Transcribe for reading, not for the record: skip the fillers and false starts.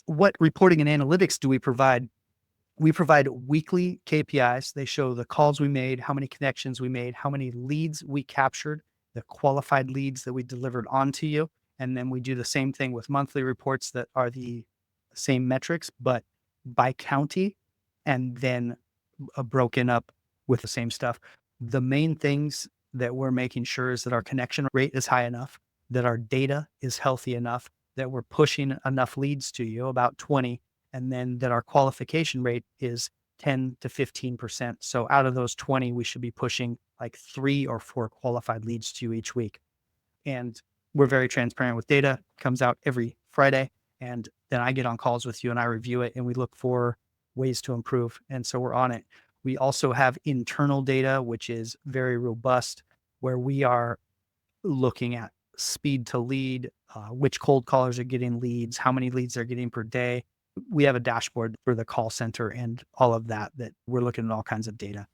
what reporting and analytics do we provide? We provide weekly KPIs. They show the calls we made, how many connections we made, how many leads we captured, the qualified leads that we delivered onto you. And then we do the same thing with monthly reports that are the same metrics, but by county and then broken up with the same stuff. The main things that we're making sure is that our connection rate is high enough, that our data is healthy enough, that we're pushing enough leads to you, about 20, and then that our qualification rate is 10 to 15%. So out of those 20, we should be pushing like 3 or 4 qualified leads to you each week. And we're very transparent with data, comes out every Friday. And then I get on calls with you and I review it and we look for ways to improve. And so we're on it. We also have internal data, which is very robust, where we are looking at speed to lead, which cold callers are getting leads, how many leads they're getting per day. We have a dashboard for the call center and all of that, that we're looking at all kinds of data.